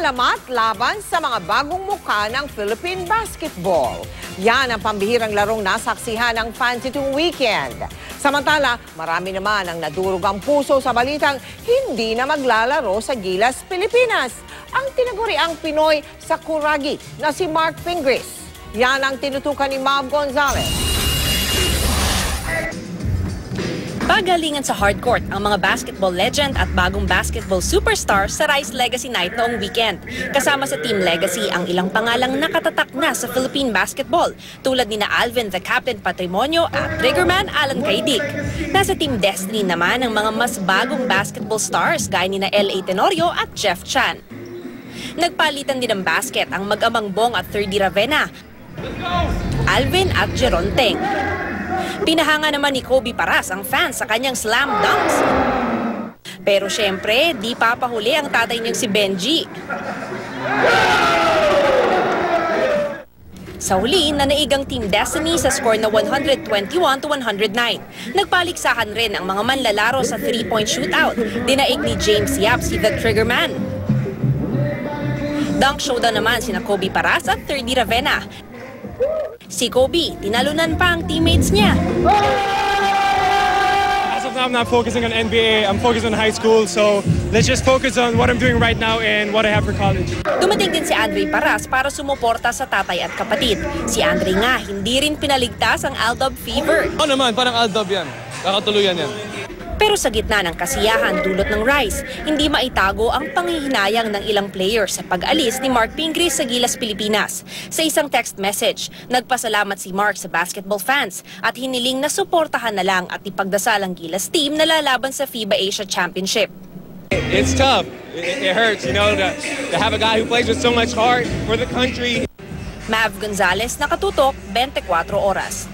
Alamat laban sa mga bagong mukha ng Philippine basketball. Yan ang pambihirang larong nasaksihan ng fans itong weekend. Samantala, marami naman ang nadurog ang puso sa balitang hindi na maglalaro sa Gilas, Pilipinas. Ang tinaguriang Pinoy sa Kuragi na si Mark Pingris. Yan ang tinutukan ni Mav Gonzalez. Pagalingan sa hardcourt ang mga basketball legend at bagong basketball superstar sa Rice Legacy Night noong weekend. Kasama sa Team Legacy ang ilang pangalang nakatatak na sa Philippine basketball tulad ni na Alvin the Captain Patrimonio at Triggerman Alan Caidic. Nasa Team Destiny naman ang mga mas bagong basketball stars gaya ni na L.A. Tenorio at Jeff Chan. Nagpalitan din ng basket ang mag-amang Bong at 3D Ravenna, Alvin at Jeron Teng. Pinahanga naman ni Kobe Paras ang fans sa kanyang slam dunks. Pero syempre, di papahuli ang tatay niyang si Benji. Sa huli, nanaigang Team Destiny sa score na 121-109. Nagpaliksakan rin ang mga manlalaro sa 3-point shootout. Dinaig ni James Yap si The Triggerman. Dunk showdown naman sina Kobe Paras at 3D Ravenna. Si Kobe, tinalunan pa ang teammates niya. As of now, I'm not focusing on NBA. I'm focused on high school. So let's just focus on what I'm doing right now and what I have for college. Dumating din si Andre Paras para sumuporta sa tatay at kapatid. Si Andre nga, hindi rin pinaligtas ang Aldab fever. Oo naman, parang Aldab yan. Kakatuluyan yan. Pero sa gitna ng kasiyahan dulot ng Rice, hindi maitago ang panghihinayang ng ilang players sa pag-alis ni Mark Pingris sa Gilas, Pilipinas. Sa isang text message, nagpasalamat si Mark sa basketball fans at hiniling na suportahan na lang at ipagdasal ang Gilas team na lalaban sa FIBA Asia Championship. It's tough. It hurts, you know, to have a guy who plays with so much heart for the country. Mav Gonzalez, Nakatutok, 24 Oras.